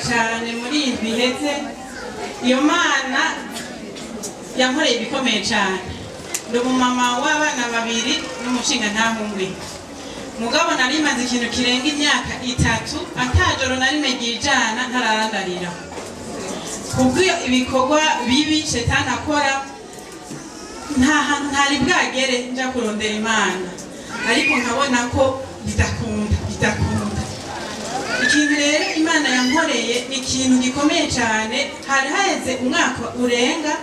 cyane muri iyi biheze iyo mana yankoreye ibikomeye cyane. Ndi umumama w'abana babiri n'umushinga ntahumwe. Mugabo nari maze ikintu kirenga imyaka 3 atajoro nari negijana ntararandarira. Kubwiyo ibikorwa bibi shetani akora nta hantu ntari bwagere nja kurondera Imana, ariko nkabona ko bidakunda. Ikintu rero Imana yankoreye ni ikintu gikomeye cyane. Hari haheze umwaka urenga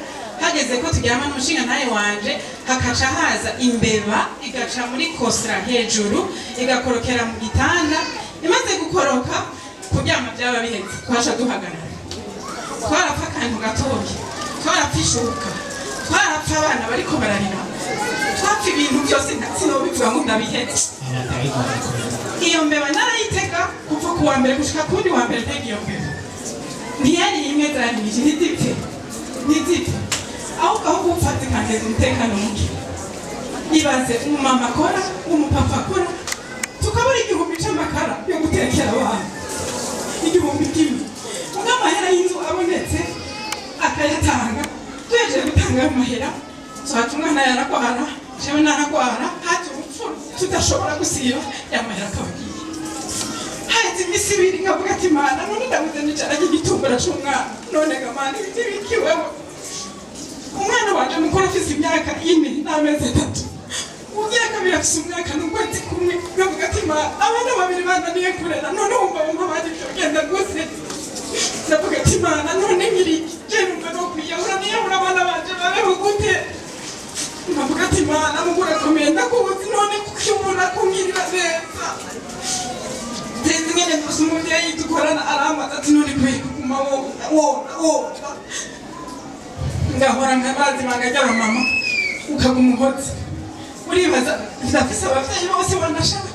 hageze ko tujyama n'umushinga ntaye wanje, hakaca haza imbeba igaca muri kosra hejuru igakorokera mu gitanda. Imaze gukoroka kuryama byaba biheze, twasha duhagarara, twarapfa akantu gatoya, twarapfa ishuka, twarapfa abana bariko bararira, twapfa ibintu byose sinobivuga ngo ndabiheze. Iyo mbeba narayitega kuva ku wa mbere gushika kundi wa mbere tega iyo mbeba ntiyari imwe zarimije ntizipfe ahubwo aho gupfata ikanteza umutekano muke. Ibaze umumama akora, umupapa akora, tukabura 1000 c'amakara yo gutekera abantu, 1000 amahera y'inzu abonetse akayatanga. Tuyeje gutanga amahera twaca umwana yaragwara, jewe naragwara, haje urupfu tudashobora gusiba yamahera akabagiye. Haheze imisi 2 nkavuga ati Mana none ndabuze nicaranye igitumbura c'umwana, none gamana ibikiweho umwana wanje mukora afise imyaka 4 n'amezi 3, ugira kabiri afise umwaka n'ukwezi kumwe. Nkavuga ati Mana abana babiri bananiye kurera, none wumva bamwe byogenda gose. Ndavuga ati Mana none ngiriki je numva no kwiyahura niyo abana banje babeho gute. Nkavuga ati Mana mugura komenda kubuzi none kukyumura kumwirira neza. Ngene ndusumuvyeyi dukorana aramaza ati none kwe kuma wo ngahora nkabazi mangajya mama ukagumuhotse. Uribaza ndafise abavyeyi bose banashaka,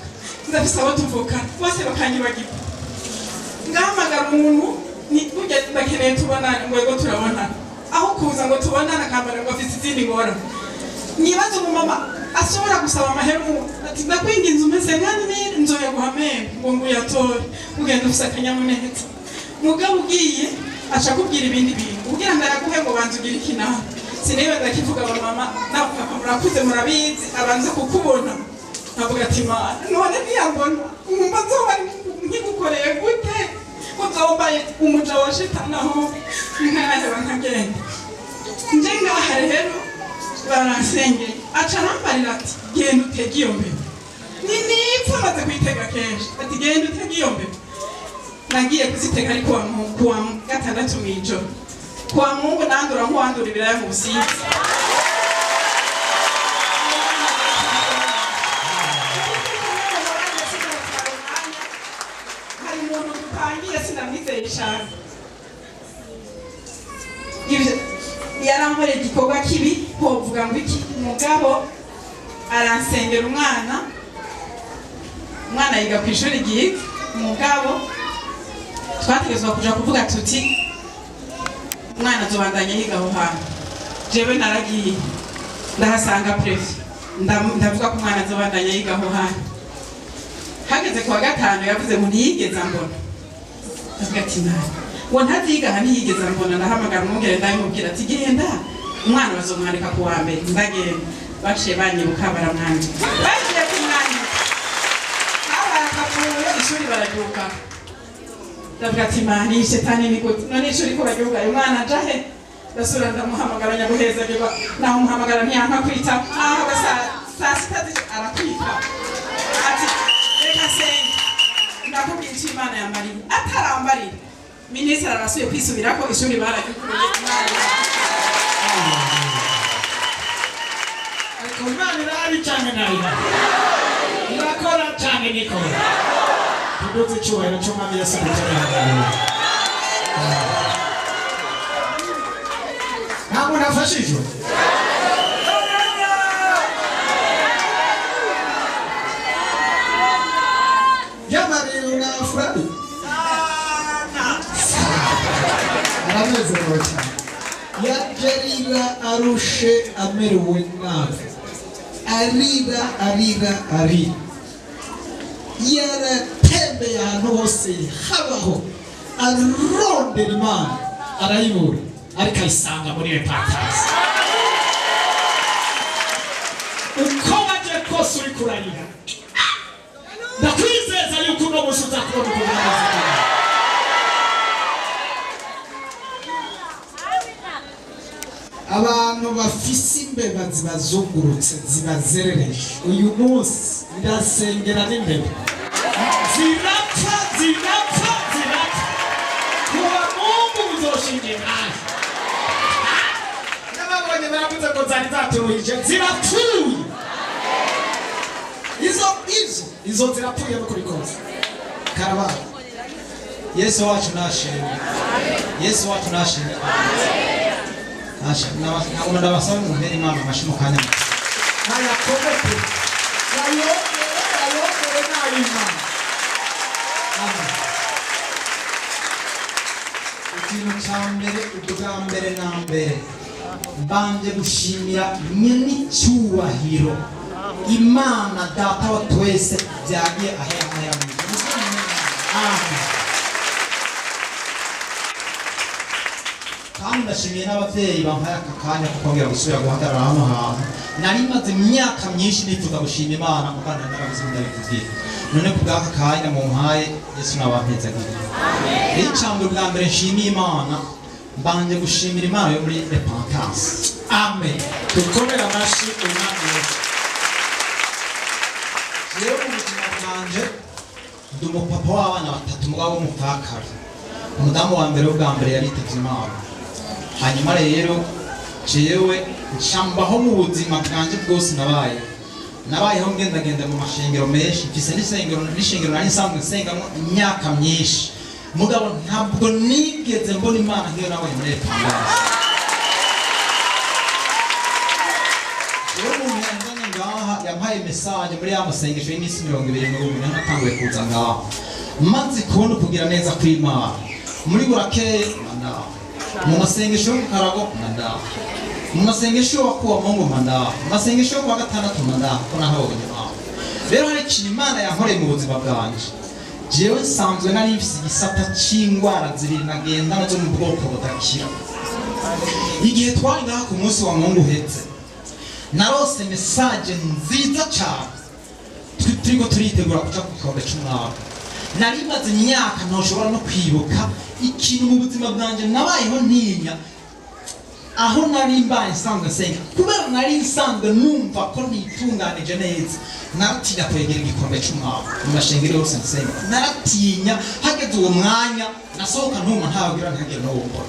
ndafise abo tuvukana bose bakanyibagipa. Ngahamagara umuntu ni burya bakeneye tubonana ngo yego turabonana, aho kuza ngo tubonana kambara ngo afise izindi ngora. Nibaza umumama ashobora gusaba amahera ati ndakwinginze umeze nkani nzoya guhamera ngo nguyatore ugenda ufise akanyamuneza. Mugabo ugiye aca kubwira ibindi bintu kugira ngo araguhe ngo banze ugira ikinaha. Sinebe ndakivuga mama napfa murakuze murabizi abanze kukubona. Navuga ati Mana none ntiyambona umumba zoba nkigukoreye gute uzombaye umuja wa shetani aho nkanaje bankagenda. Nje ngaha rero baransengeye aca nambarira ati genda utege iyo mbeba. Nipfa maze kwitega kenshi ati genda utege iyo mbeba. Nagiye kuzitega ariko kuwa gatandatu mw'ijoro, kuwa Mungu nandura nkuwandura ibiraya mu Busizi. Hari umuntu dupangiye sinamwizeye cyane, yarankoreye igikorwa kibi hovuga ngo iki. Mugabo aransengera umwana yiga ku ishuri ryiza. Mugabo twategezwa kuja kuvuga tuti umwana azobandanya yiga aho hantu. Jewe naragiye ndahasanga prefe ndavuga ko umwana azobandanya yiga aho hantu. Hageze kuwa gatanu yavuze ngo ntiyigeze mbona. Ndavuga ati Mana ngo ntaziga aha ntiyigeze mbona. Ndahamagara umwungere ndamubwira ati genda umwana bazomwandika ku wa mbere. Ndagenda baciye banyibuka baramwandika, bagiye kumwandika abakavuye ishuri bararyuka. Ndavuga ati Mana iyi shetani ni gute none ishuri ko baryuka uyu mwana ajahe. Ndasura ndamuhamagara nyaguheza biba naho muhamagara ntiyanka kwita aho saa 6 arakwita ati reka senga ndakubwira icyo Imana yambariye. Atarambarira minisitiri arasuye kwisubirako ishuri bararyukuye. Ariko Imana irahari cyane nayo irakora cyane nikora. Tuduze icyubahiro cy'Umwami Yesu cyane. Ntabwo nafashijwe. Jamani unafurahi? Aranezerewe cyane. Yajarira arushe amerewe nabi. Arira. Yaratembeye ahantu hose habaho arondera Imana arayibura ariko ayisanga muri repentance. Uko waje kose uri kurarira ndakwizeza yuko uno munsi uzakubona uko bimeze. Abantu bafise imbeba zibazungurutse zibazerereje uyu munsi ndasengera n'imbeba zirapfa kuba Mungu uzoshinge nawe. N'ababonye baravuze ngo zari zaturuhije zirapfuye. Izo zirapfuye no kuri kose. Karaba Yesu wacu nashimwe. Yesu wacu nashimwe. Ntabwo ndabasaba mu mbere Imana amashimo kanya nayakomete ayobore n'ay'Imana. ikintu cya mbere ubwa mbere na mbere mbanje gushimira nyenicyubahiro Imana data wa twese byagiye ahera mu ijuru. Amen. Kandi ndashimiye n'abavyeyi bampaye aka kanya ko kongera gusubira guhagarara hano hantu. Nari maze imyaka myinshi nifuza gushima Imana mu Rwanda narabizi ndabikubwira. None ku bw'aka kanya mu mpaye Yesu n'abampezagiye. Amen. Icambere bwa mbere nshimiye Imana mbanje gushimira Imana yo muri repentance. Amen. Tukomera amashi Imana Yesu. Rero mu buzima bwanje ndi umupapa w'abana batatu mugabo w'umupfakara. Umudamu wa mbere w'ubwa mbere yaritavye Imana. Hanyuma rero jewe ncambaho mu buzima bwanje bwose nabayeho ngendagenda mu mashengero menshi mfise n'ishengero nari nsanzwe nsengamwo imyaka myinshi mugabo ntabwo nigeze mbona Imana nk'iyo nabonye muri repentance. Rero umuntu yanzanye ngaha yampaye message muri ya masengesho y'iminsi 20 natanguye kuza ngaha maze kubona kugira neza kw'Imana muri burakeye mu masengesho y'Ukarago mandaha mu masengesho yo kuwa Mungu mandaha mu masengesho yo kuwa gatandatu mandaha ko nahabonye Imana. Rero hari ikintu Imana yankoreye mu buzima bwanje jewe nsanzwe nari mfise igisata c'ingwara zibiri nagendana zo mu bwoko budakira. Igihe twari ngaha ku munsi wa Mungu uhetse narose message nziza cyane turiko turitegura kuja ku gikombe c'umwaka. Nari maze imyaka ntoshobora no kwibuka ikintu mu buzima bwanje nabayeho ntinya aho nari mbaye nsanzwe nsenga kubera nari nsanzwe numva ko nitunganije neza. Naratinya kwegera igikombe c'umwaka mu mashengero yose nsenga naratinya hageze uwo mwanya nasohoka ntuma ntabagira ntagire no gukora.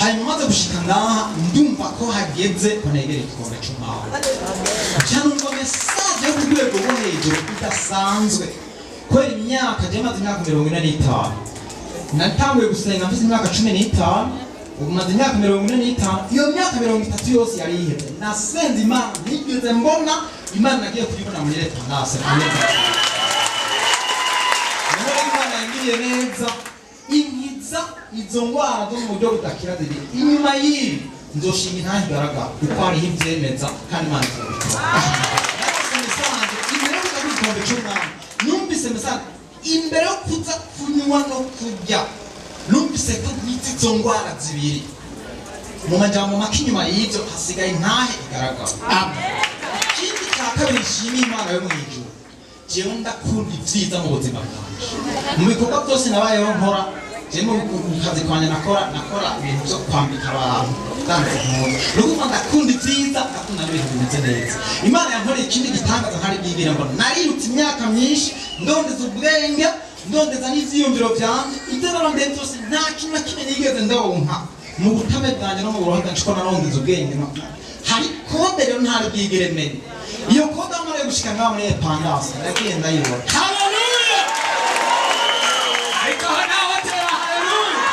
Hanyuma maze gushika ngaha ndumva ko hageze ko negera igikombe c'umwaka cyangwa message yo ku rwego rwo hejuru idasanzwe. Kwera imyaka je maze imyaka 45 natanguye gusenga mfite imyaka 15 ubu maze imyaka 45 iyo myaka 30 yose yari iheze nasenze Imana nigeze mbona Imana nagiye kuyibona muri repentance. Imana yangiriye neza inkiza izo ngwara zo mu buryo budakira ziri inyuma y'ibi nzoshinga intahe igaragara kuko hariho ibyemeza kandi Imana izabikora. Numvise message imbere yo kuza kunywa no kurya numvise ko izo ngwara zibiri mu majambo make inyuma y'ibyo hasigaye intahe igaragara. Amen. Ikindi cya kabiri nshimiye Imana yo mu ijuru jewe ndakunda ibyiza mu buzima bwanje mu bikorwa byose nabayeho nkora jewe mu kazi kwanje nakora ibintu byo kwambika abantu Ruguma ndakunda ibyiza ndakunda n'ibintu bimeze neza. Imana yankoreye ikindi gitangaza ntari bwibwira ngo narirutse imyaka myinshi ndondeza ubwenge ndondeza n'ivyiyumviro byanje ibyo narondeye byose nta kintu na kimwe nigeze ndonka mu butame bwanjye no mu burohe bwanje ko narondeza ubwenge hari kode rero ntari bwigire menye iyo kode amara gushika ngaho muri repentance ndagiye ndayibona. Hallelujah. Ariko hana watera hallelujah.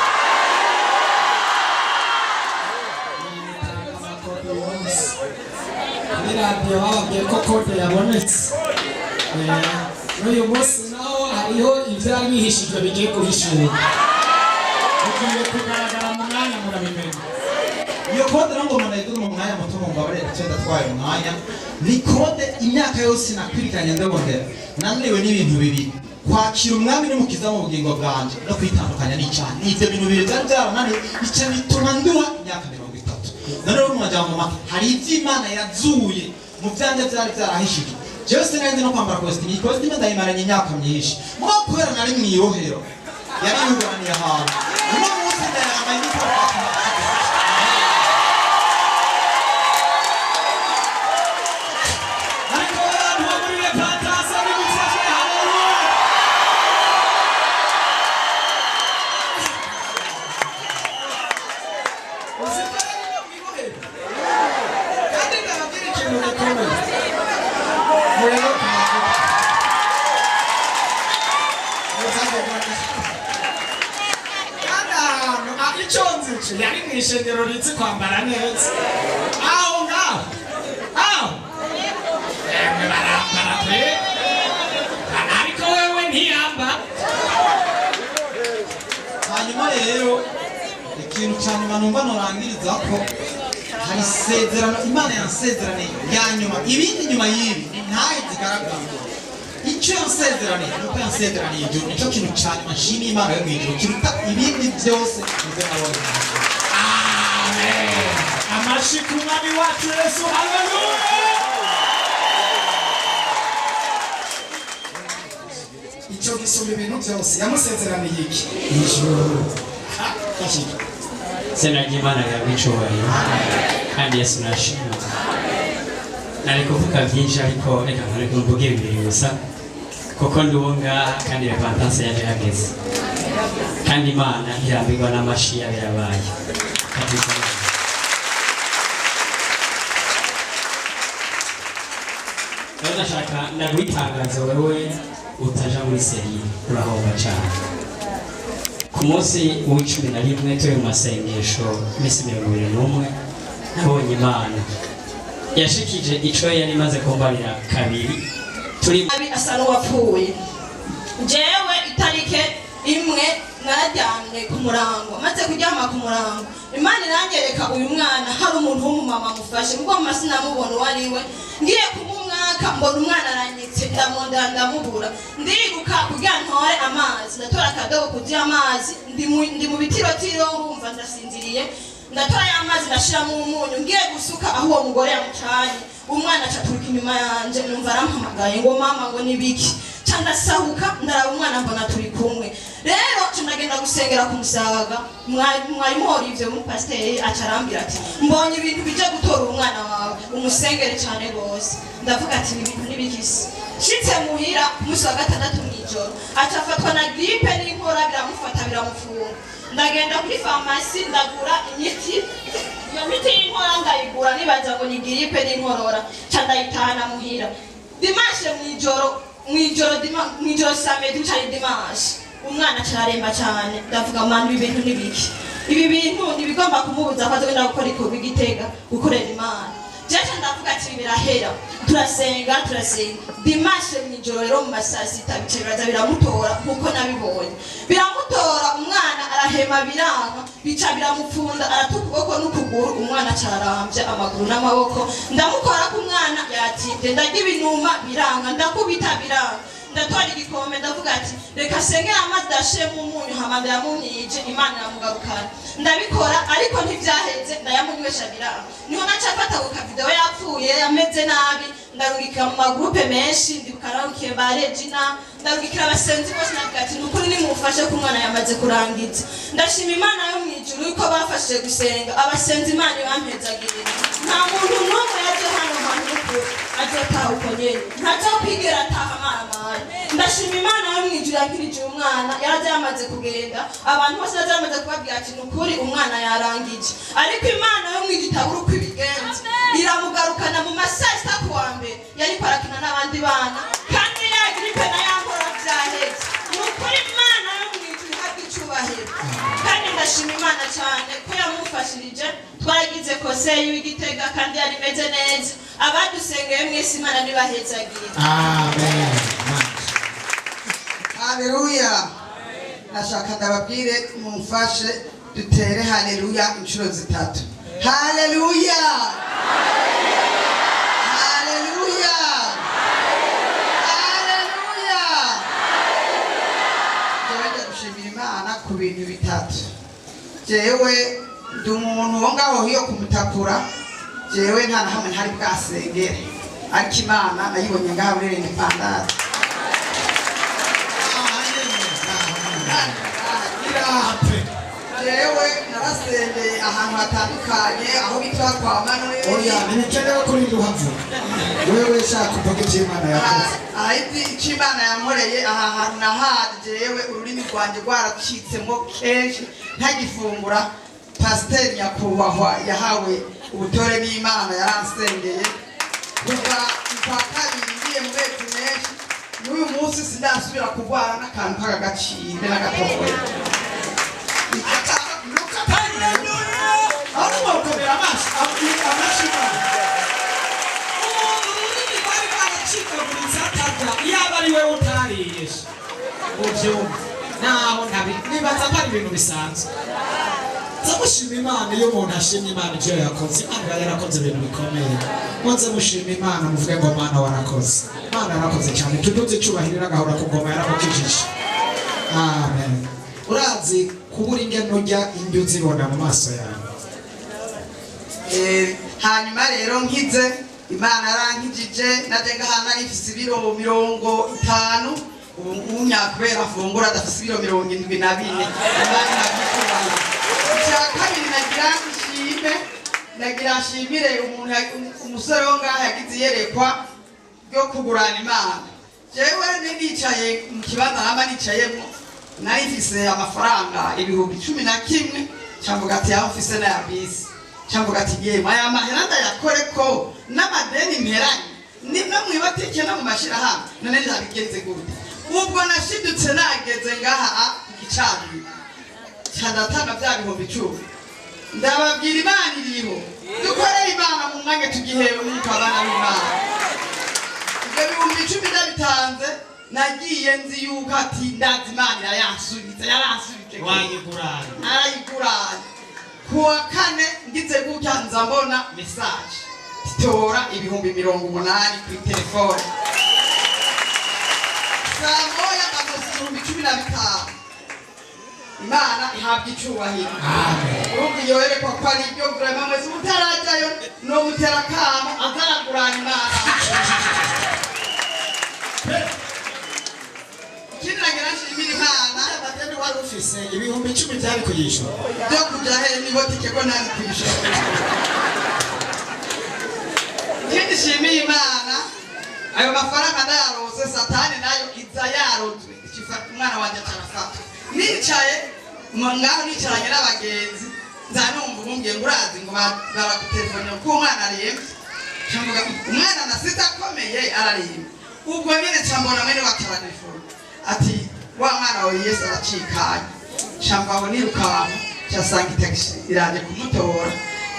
Radio bababwiye ko kode yabonetse. N'uyu munsi naho hariho ivyari bihishijwe bigiye guhishura. Ugiye kugaragara mu mwanya murabimenya. Iyo kode rero ngoma ndayidura mu mwanya muto mu mbabare cyenda twaye umwanya ni kode imyaka yose nakwirikanye ndabondera nananiwe n'ibintu bibiri kwakira umwami n'umukiza mu bugingo bwanje no kwitandukanya n'icyaha ni ibyo bintu bibiri byari byarananiye icyo bituma nduha imyaka 30. none rero mu majambo make hari ibyo Imana yazuye mu byanjye byari byarahishije jewe sinari no kwambara kositimu. iyi kositimu ndayimaranye imyaka myinshi muba kubera nari mu irohero yari yugaraniye ahantu uno munsi ndayambaye n'ikorwa yari mu ishengero rizi kwambara neza aho ngaho aho emwe barambara pe ariko wewe ntiyamba. hanyuma rero ikintu cya nyuma numva norangiriza ko hari isezerano Imana yansezeraniye ya nyuma ibindi nyuma y'ibi ntaye zigaragara icyo yansezeraniye nuko yansezeraniye ijuru nicyo kintu cya nyuma nshimiye Imana yo mu ijuru kiruta ibindi byose nibyo nabonye. Amashi ku mwami wacu Yesu, haleluya. Icyo gisumba ibintu byose yamusezeraniye iki? Ijuru. Izina ry'Imana ryabicubahiro kandi Yesu nashimwe. Nari kuvuga byinshi ariko reka nkareka mvuge bibiri gusa kuko ndunga kandi repentance yaje hageze kandi Imana irambirwa n'amashi yabirabaye. Ndashaka ndagutangaza wewe utaja muri seri urahomba cyane. Ku munsi w'11 turi mu masengesho iminsi 21 nabonye Imana yashikije ico yari maze kumbarira kabiri turi asa n'uwapfuye. Jewe itarike imwe naryamye ku murango maze kuryama ku murango Imana iranyereka uyu mwana hari umuntu w'umumama mufashe ubwo masi namubona wariwe ngiye kumumwaka mbona umwana aranyitse ndamubura ndiruka kugira ntore amazi ndatora akadobo kugira amazi ndi mu bitirotiro urumva ndasinziriye ndatora ya amazi ndashiramo umunyu ngiye gusuka aho uwo mugore yamucanye umwana acaturuka inyuma yanje numva arampamagaye ngo mama ngo nibiki ndasahuka ndaraba umwana mbona turi kumwe rero ndagenda gusengera ku Musaga mwarimu Olivier mu pasiteri acarambira ati mbonye ibintu bije gutora umwana wawe umusengere cyane gose ndavuga ati ibi bintu nibikisi shitse muhira umunsi wa 6 mw'ijoro acafatwa na gripe n'inkora biramufata biramufunga ndagenda kuri farmasi ndagura imiti iyo miti y'inkora ndayigura nibaza ngo ni gripe n'inkorora ndayitana muhira dimanche mw'ijoro samedi cyari dimanche umwana cyaremba cyane ndavuga manu ibintu nibiki ibi bintu nibigomba kumubuza ko azogenda gukora ikobi Gitega gukorera Imana jeje ndavuga ati birahera turasenga dimanche mw'ijoro rero mu masasita biciraza biramutora nkuko nabibonye biramutora umwana arahema biranga bica biramupfunda aratukuboko n'ukuguru umwana carambye amaguru n'amaboko ndamukora ku mwana yatinde ndagira ibinuma biranga ndakubita biranga ndatwara igikombe ndavuga ati reka sengera amazi dashemu umunyu hamanda yamunyije Imana iramugarukana ndabikora ariko ntivyaheze ndayamunywesha biranga niho nacafata ku video yapfuye ameze nabi ndarungikira mu magroupe menshi ndikararukiye ba Regina ndarungikira abasenzi bose navuga ati nukuri nimufashe ku mwana yamaze kurangiza ndashima Imana yo mwijuru yuko bafashije gusenga abasenzi Imana bampezagire nta muntu n'umwe yaje hano hantu azotaha uko nyene ntazo kwigera ataha maramara ndashima Imana yo mwijuru yakirije umwana yaraje yamaze kugenda abantu bose yaraje yamaze kubabwira ati nukuri umwana yarangije ariko Imana yo mwijuru itabura uko ibigenza iramugarukana mu masasa kuwa mbere yari parakina n'abandi bana kandi ya gripe na yankora byaheze nukuri Imana yo mwijuru hafi icubahiro kandi ndashima Imana cyane ko yamufashirije twaragize konseye y'Igitega kandi yari meze neza abadusengeye mwese Imana nibahezagire amen. Haleluya. Nashaka ndababwire mumfashe dutere haleluya inshuro 3. Haleluya. Haleluya. Haleluya. gushimira imana ku bintu bitatu. Jewe ndi umuntu wo ngaho hiyo kumutakura, jewe nta na hamwe ntari bwasengere, ariko imana nayibonye ngaho muri Independence. Jewe narasengeye ahantu hatandukanye, aho bitwa kwa Manuel. Oya, nibikenewe kuri duhavu. Wewe shaka kuvuga icyo Imana yakoze. Ahiti icyo Imana yankoreye aha hantu nahaje, jewe ururimi rwanjye rwaracitsemo kenshi ntagifungura. Pasiteri nyakubahwa yahawe ubutore n'Imana yaransengeye kuva kwa kabiri ngiye mu mezi menshi, n'uyu munsi sindasubira kurwara n'akantu k'agaciro n'agatoya. Yaba ari wewe utariye ubyumva naho nibaza ko ari ibintu bisanzwe. Mushima Imana iyo umuntu ashimye Imana ibyo yakoze, Imana yarakoze ibintu bikomeye. Muze mushima Imana muvuge ngo Mana warakoze. Imana yarakoze cyane, tuduze icyubahiro agahora ku ngoma yaramukijije. Amen. Urazi kubura ingeno ujya indyo uzibona mu maso yawe. Hanyuma rero nkize Imana yarankijije, naje ngahana ifise ibiro 50, ubu nyakubera afungura adafise ibiro 74. Imana nabikubahira. Kabiri nagira nshimire umusore wo ngaha yagize iyerekwa ryo kugurana Imana. Jewe nicaye mu kibanza namba nicayemo, nari mfise amafaranga ibihumbi 11, cyamvuga ati yaho mfise na ya bisi, cyamvuga ati yema aya mahera ndayakore ko n'amadeni mperanye nimwe mwibotike no mu mashirahamwe, none ndabigenze gute? Ubwo nashidutse nageze ngaha igicari cyadatanga bya bihumbi 10. Ndababwira Imana iriho, dukorere Imana mu mwanya tugihewe n'ukabana w'Imana. Ibyo bihumbi 10 ndabitanze, nagiye nzi yuko ati ndazi Imana yaransubiza, yaransubije. Wayigurana. Arayigurana. Kuwa kane ngize gutya nza mbona message. Tora ibihumbi 80 kuri telefone. Saa moya ibihumbi 15. Imana ihabwa icyubahiro. Urumva iyo yerekwa ko ari ibyo gurama mwese utarajyayo no mutera kama azaragurana Imana. Ikindi nagira nshimira Imana, Amadeni wari ufise ibihumbi 10 byari kuyishura. byo kujya he n'ibotike ko ntari kuyishura. Ikindi nshimira Imana, ayo mafaranga ndayarose, Satani nayo iza yarozwe, umwana wanjye atarafata. Nicaye ngaho nicaranye n'abagenzi, nzanumva umbwiye ngo urazi ngo baragutelefone ko umwana arembe. Cyamvuga umwana nasita akomeye ararembe. Ubwo nyine cyambona mwene wakaratelefone ati wa mwana wa Yesu aracikanye. Cyamvaho nirukanka cyasanga taxi iraje kumutora.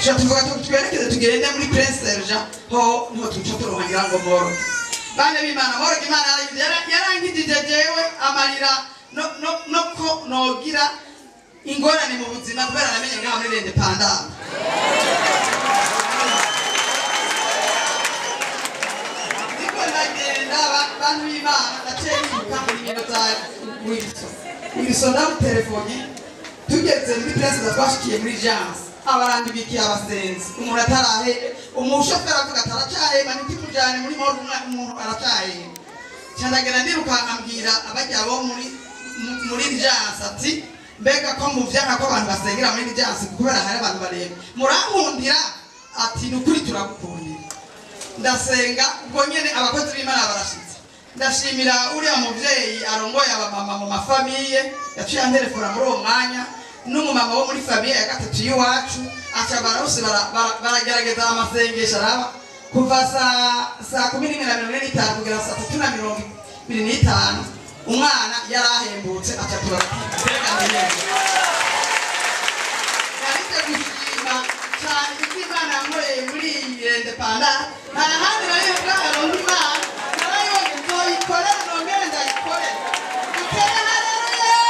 Cyo tuvuga twerekeze tugende muri Prince Serge ho niho tuca turuhangira ngo moro. Bane b'Imana moro Imana yarankijije jewe amarira no ko nogira ingorane mu buzima kubera namenye ngaho muri Independence. Niko nagenda bantu b'Imana ndaceruka muri bino za Wilson na telefone tugeze muri Prince twashikiye muri Jans abarandi biki abasenzi umuntu atarahe umushoferi avuga ataracaye maniti kujane muri moro umuntu aracaye cyandagera ndiruka nkambwira abajya bo muri Jans ati mbega ko muvyana ko abantu basengera muri Jans kubera hari abantu barembe murankundira ati nukuri turagukundira. Ndasenga ubwo nyene abakozi b'Imana barashitse, ndashimira uriya muvyeyi arongoye abamama mu mafamiye yaciye antelefona muri uwo mwanya n'umumama wo muri famiye ya gatatu y'iwacu aca barose baragerageza amasengesho araba kuva saa 11:45 kugera saa 3:25 umwana yarahembutse aca turabatiga. Yarite gushima cyane Imana yankoreye muri Independence, nta handi nari bwaro Imana narayibonye nzoyikorera nongere ndayikorera. Dutere haleluya.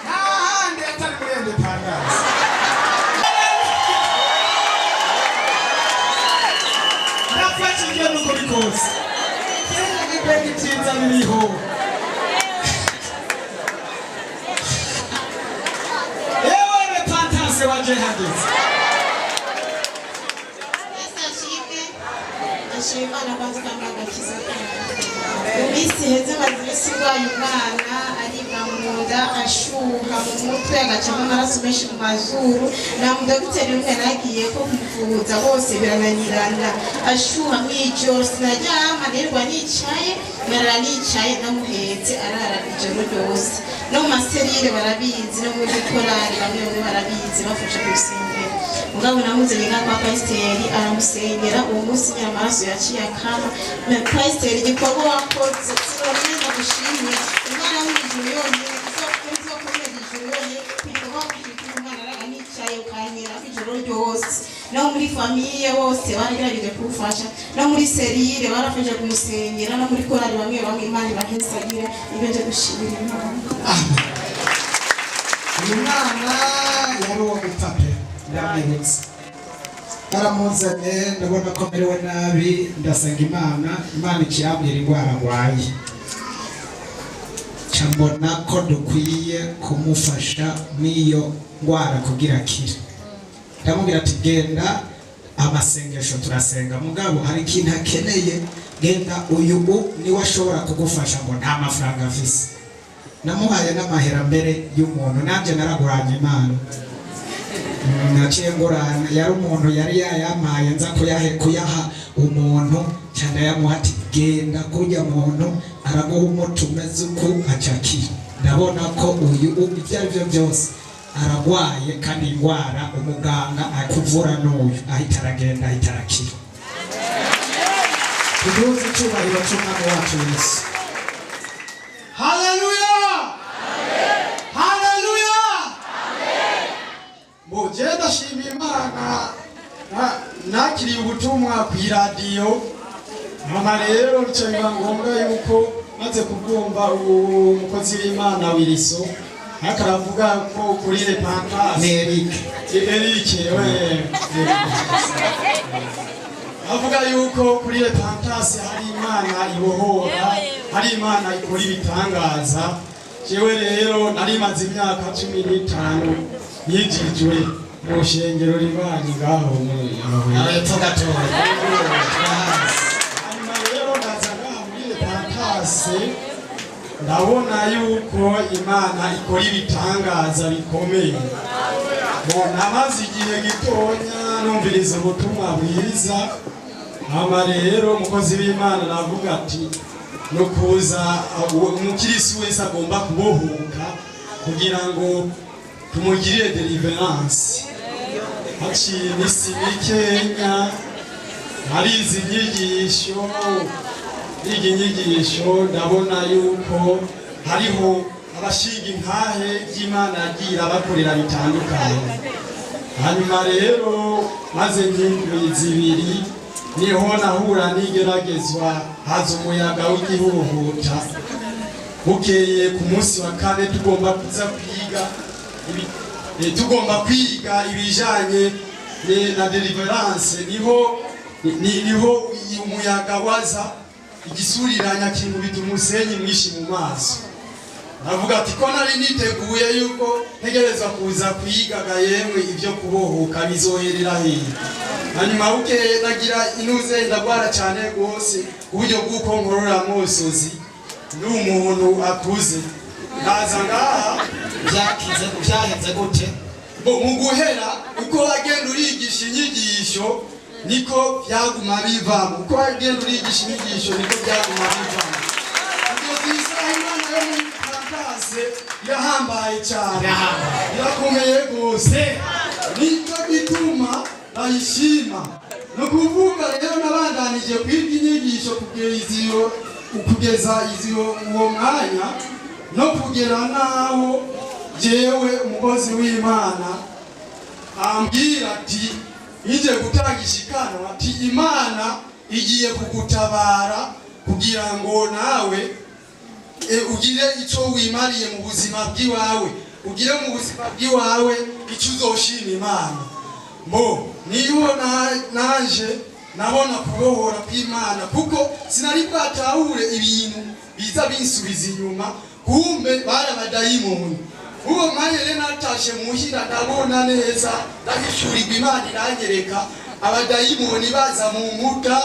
Nta handi atari muri Independence. Nafashije nuko bikoze. ibyiza biriho. Ewe repentance waje hageze. ashima Imana kwanza kamba agakiza mu minsi heze maze iminsi urwaye umwana aribwa mu nda ashuha mu mutwe agacamo amaraso menshi mu mazuru na mudogiteri umwe nagiye ko kumuvuza bose birananirana ashuha mw'ijoro sinaryama nirwa nicaye nkarara nicaye namuhetse arara ijoro ryose no mu maserire barabizi no muri korari bamwe barabizi bafasha kubisengera mugabo namuze biga kwa pasiteri aramusengera uwo munsi nyine amaraso yaciye akama na pasiteri igikorwa wakoze sinoneza gushimira umwana w'ijuru yonyine izo kumenya ijuru yonyine igikorwa wakoze umwana araga nicaye ukanyera ijoro ryose no muri famiye bose baragerageje kumufasha no muri serire barafashe kumusengera no muri korari bamwe Imana ibahezagire ibyo nje gushimira Imana. Uyu mwana yari uwo gutape ndamwibutse baramuzanye ndabona ko merewe nabi ndasenga Imana ikiyambira indwara arwaye mbona ko dukwiye kumufasha n'iyo ndwara kugira akire ndamubwira ati genda amasengesho turasenga mugabo hari ikintu akeneye genda uyu niwe ashobora kugufasha ngo nta mafaranga afise namuhaye n'amahera mbere y'umuntu nanjye naraguranye Imana naciye ngorana yari umuntu yari yayampaye nza kuyaha umuntu cyane yamuha ati genda kurya muntu araguha umuti umeze uko acakira ndabona ko uyu ibyo ari byo byose aragwaye kandi indwara umuganga akuvura n'uyu ahita aragenda ahita arakira tuduze icyubahiro cy'umwami wacu Yesu. Haleluya! Haleluya! Muje ndashimira Imana nakiriye ubutumwa ku radio mama rero bice biba ngombwa yuko maze kubwumva umukozi w'Imana Wiliso akaravuga ko kuri repentance Eric avuga yuko kuri repentance hari Imana ibohora hari Imana ikora ibitangaza jewe rero nari maze imyaka 15 yijijwe mu shengero ribanye ngaho arepfo gatoya hanyuma rero ndazaga muri repentance ndabona yuko Imana ikora ibitangaza bikomeye namaze igihe gitonya numviriza ubutumwa bwiza hama rero umukozi w'Imana navuga ati no kuza umukirisi wese agomba kubohoka kugira ngo tumugirire deliverance haciye imisi mikenya hari izi nyigisho ndabona yuko hariho abashinga intahe by'Imana yagiye abakorera bitandukanye hanyuma rero maze nk'indwi zibiri niho nahura n'igeragezwa haza umuyaga w'igihuhuta bukeye ku munsi wa kane tugomba kuza kwiga ibijanye na deliverance niho umuyaga waza igisuriranya kimubita umusenyi mwinshi mu maso navuga ati ko nari niteguye yuko ntegereza kuza kwigaga yemwe ibyo kubohoka bizoherera hehe hanyuma bukeye nagira inuze ndagwara cyane rwose uburyo bw'uko nkorora amosozi n'umuntu akuze naza ngaha byahenze gute mu guhera uko wagenda urigisha inyigisho niko byaguma bivamo uko wagenda urigisha inyigisho niko byaguma bivamo kugeza isaha Imana yo muri Repentance yahambaye cyane irakomeye rwose nicyo gituma bayishima no kuvuga rero nabandanije kwiga inyigisho kugeza uwo mwanya no kugera naho jewe umukozi w'Imana ambwira ati ije gutanga ishikano ati Imana igiye kugutabara kugira ngo nawe ugire icyo wimariye mu buzima bw'iwawe ugire mu buzima bw'iwawe icyo uzoshima Imana niho naje nabona kubohora kw'Imana kuko sinari bwatahure ibintu biza binsubiza inyuma kumbe bari abadayimoni. Uwo mwanya rero natashe muhira ndabona neza ndahishurirwa Imana iranyereka abadayimoni baza mu muga,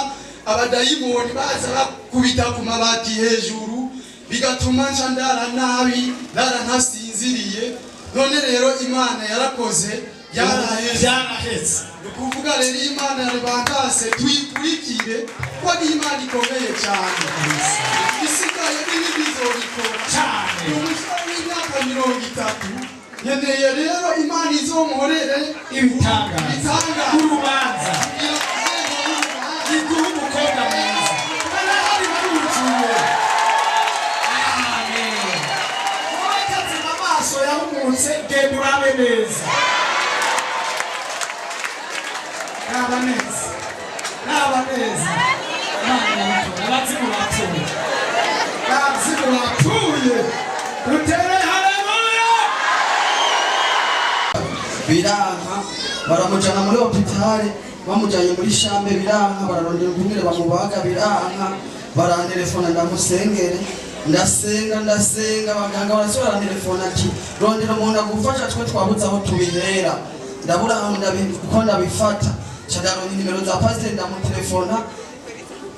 abadayimoni baza bakubita ku mabati hejuru bigatuma nca ndara nabi, ndara ntasinziriye. None rero Imana yarakoze byaraheze. Ukuvuga rero Imana yaribandase tuyikurikire ko ari Imana ikomeye cyane. Isigaye n'ibindi bizobikora cyane. Umusore w'imyaka 30 nkeneye rero Imana izomorere ibitangaza urubanza iguha umukobwa mwiza arahari baruzuye. Amen. Wakaze amaso yahumutse genda urabe neza. Naba neza abazimu bapfuye utere haleluya. Biranka baramujana muri hopitale, bamujanye muri shambe biranka, bararondera ukungere bamubaga biranka, barantelefona ndamusengere ndasenga abaganga barasubira barantelefona ati rondera umuntu agufasha twe twabuze aho tubihera. Ndabura aho uko ndabifata cadaronka inimero za pasiteri ndamutelefona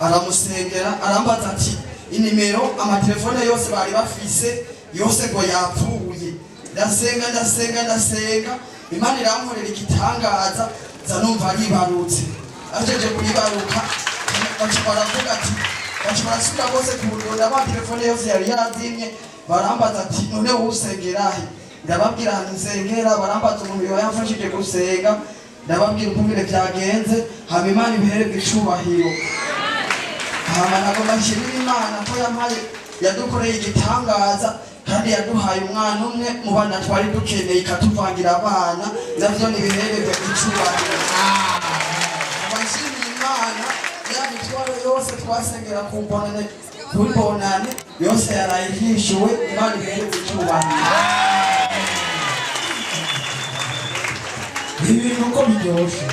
aramusengera arambaza ati inimero amatelefone yose bari bafise yose ngo yapfuye. Ndasenga Imana irankorera igitangaza zanumva aribarutse. Ajeje kuribaruka baca baravuga ati baca barasubira bose kurondera amatelefone yose yari yazimye, barambaza ati none usengerahe? Ndababwira ahantu nsengera, barambaza umuntu yamfashije gusenga, ndababwira ukungene vyagenze, hama Imana ibihererwe icubahiro. Hama nagomba nshimira Imana ko yadukoreye igitangaza kandi yaduhaye umwana umwe mu bana twari dukeneye ikatuvangira abana, navyo nibihererwe icubahiro. Abashimira Imana ya mitwaro yose twasengera ku bonane yose yarayihishuwe, Imana ibihererwe icubahiro. Ibintu uko biryoshe.